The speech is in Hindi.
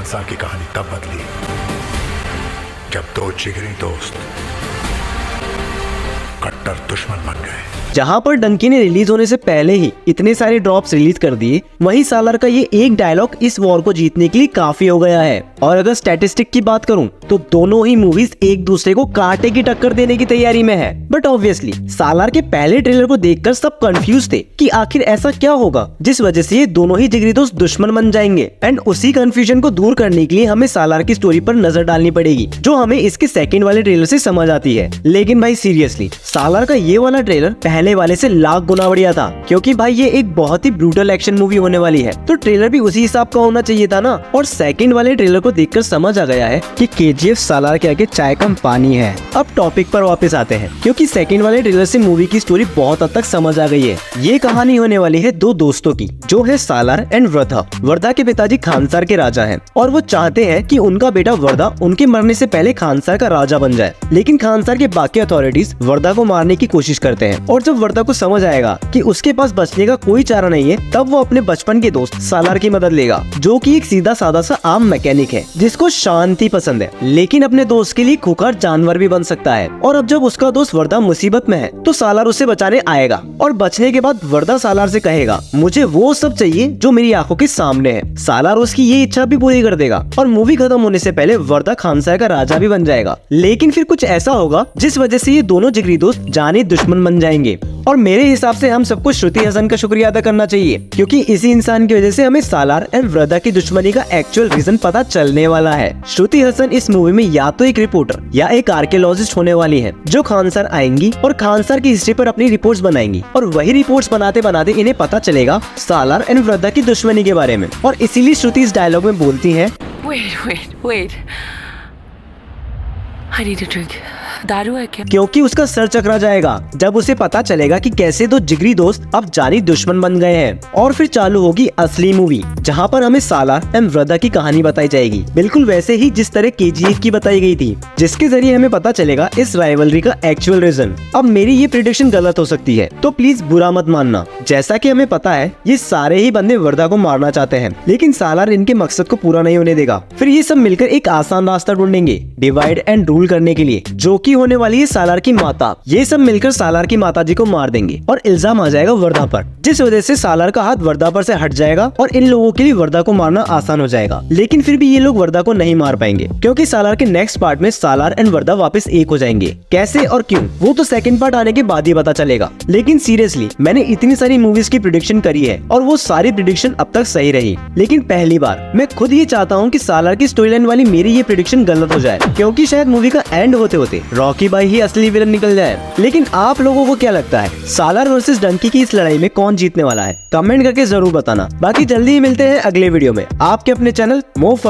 खानसार की कहानी तब बदली जब दो जिगरी दोस्त कट्टर दुश्मन बन गए। जहां पर डंकी ने रिलीज होने से पहले ही इतने सारे ड्रॉप्स रिलीज कर दिए, वहीं सालार का ये एक डायलॉग इस वॉर को जीतने के लिए काफी हो गया है। और अगर स्टैटिस्टिक की बात करूं तो दोनों ही मूवीज एक दूसरे को कांटे की टक्कर देने की तैयारी में है। बट ऑब्वियसली सालार के पहले ट्रेलर को देखकर सब कंफ्यूज थे कि आखिर ऐसा क्या होगा जिस वजह से ये दोनों ही जिगरी दोस्त दुश्मन बन जाएंगे। एंड उसी कंफ्यूजन को दूर करने के लिए हमें सालार की स्टोरी पर नजर डालनी पड़ेगी, जो हमें इसके सेकंड वाले ट्रेलर से समझ आती है। लेकिन भाई सीरियसली सालार का ये वाला ट्रेलर पहले वाले से लाख गुना बढ़िया था, क्योंकि भाई ये एक बहुत ही ब्रूटल एक्शन मूवी होने वाली है, तो ट्रेलर भी उसी हिसाब का होना चाहिए था ना। और सेकंड वाले ट्रेलर को देखकर समझ आ गया है कि केजीएफ सालार के आगे चाय कम पानी है। अब टॉपिक पर वापस आते हैं, क्योंकि सेकंड वाले ट्रेलर से मूवी की स्टोरी बहुत हद तक समझ आ गई है। ये कहानी होने वाली है दो दोस्तों की, जो है सालार एंड वर्धा। वर्धा के पिताजी खानसार के राजा हैं और वो चाहते हैं कि उनका बेटा वर्धा उनके मरने से पहले खानसार का राजा बन जाए। लेकिन खानसार के बाकी अथॉरिटीज वर्धा को मारने की कोशिश करते हैं, और जब वर्धा को समझ आएगा कि उसके पास बचने का कोई चारा नहीं है, तब वो अपने बचपन के दोस्त सालार की मदद लेगा, जो कि एक सीधा साधा सा आम मैकेनिक है जिसको शांति पसंद है, लेकिन अपने दोस्त के लिए खूंखार जानवर भी बन सकता है। और अब जब उसका दोस्त वर्धा मुसीबत में है तो सालार उसे बचाने आएगा, और बचने के बाद वर्धा सालार से कहेगा मुझे वो सब चाहिए जो मेरी आंखों के सामने है। सालार उसकी ये इच्छा भी पूरी कर देगा, और मूवी खत्म होने से पहले वर्धा खानसार का राजा भी बन जाएगा। लेकिन फिर कुछ ऐसा होगा जिस वजह से ये दोनों जिगरी दोस्त जाने दुश्मन बन जाएंगे। और मेरे हिसाब से हम सबको श्रुति हसन का शुक्रिया अदा करना चाहिए, क्योंकि इसी इंसान की वजह से हमें सालार एंड वर्धा की दुश्मनी का एक्चुअल रीजन पता चलने वाला है। श्रुति हसन इस मूवी में या तो एक रिपोर्टर या एक आर्कियोलॉजिस्ट होने वाली है, जो खानसार आएंगी और खानसार की हिस्ट्री पर अपनी रिपोर्ट्स बनाएंगी, और वही रिपोर्ट्स बनाते बनाते इन्हें पता चलेगा सालार एंड वर्धा की दुश्मनी के बारे में। और इसीलिए श्रुति इस डायलॉग में बोलती है, Wait. I need a drink. दारू है क्या? क्योंकि उसका सर चकरा जाएगा जब उसे पता चलेगा कि कैसे दो जिगरी दोस्त अब जानी दुश्मन बन गए हैं। और फिर चालू होगी असली मूवी, जहां पर हमें सालार एंड वर्धा की कहानी बताई जाएगी, बिल्कुल वैसे ही जिस तरह केजीएफ की बताई गई थी, जिसके जरिए हमें पता चलेगा इस राइवलरी का एक्चुअल रीजन। अब मेरी ये प्रेडिक्शन गलत हो सकती है, तो प्लीज बुरा मत मानना। जैसा कि हमें पता है ये सारे ही बंदे वर्धा को मारना चाहते हैं, लेकिन सालार इनके मकसद को पूरा नहीं होने देगा। फिर ये सब मिलकर एक आसान रास्ता ढूंढेंगे डिवाइड एंड रूल करने के लिए, जो कि होने वाली है सालार की माता। ये सब मिलकर सालार की माताजी को मार देंगे और इल्जाम आ जाएगा वर्धा पर, जिस वजह से सालार का हाथ वर्धा पर से हट जाएगा और इन लोगों के लिए वर्धा को मारना आसान हो जाएगा। लेकिन फिर भी ये लोग वर्धा को नहीं मार पाएंगे, क्योंकि सालार के नेक्स्ट पार्ट में सालार एंड वर्धा वापस एक हो जाएंगे। कैसे और क्यों, वो तो सेकंड पार्ट आने के बाद ही पता चलेगा। लेकिन सीरियसली मैंने इतनी सारी मूवीज की प्रेडिक्शन करी है और वो सारी प्रेडिक्शन अब तक सही रही, लेकिन पहली बार मैं खुद ये चाहता हूँ कि सालार की स्टोरी लाइन वाली मेरी ये प्रेडिक्शन गलत हो जाए, क्योंकि शायद मूवी का एंड होते होते रॉकी भाई ही असली विलन निकल जाए। लेकिन आप लोगों को क्या लगता है, सालार वर्सेस डंकी की इस लड़ाई में कौन जीतने वाला है? कमेंट करके जरूर बताना। बाकी जल्दी ही मिलते हैं अगले वीडियो में आपके अपने चैनल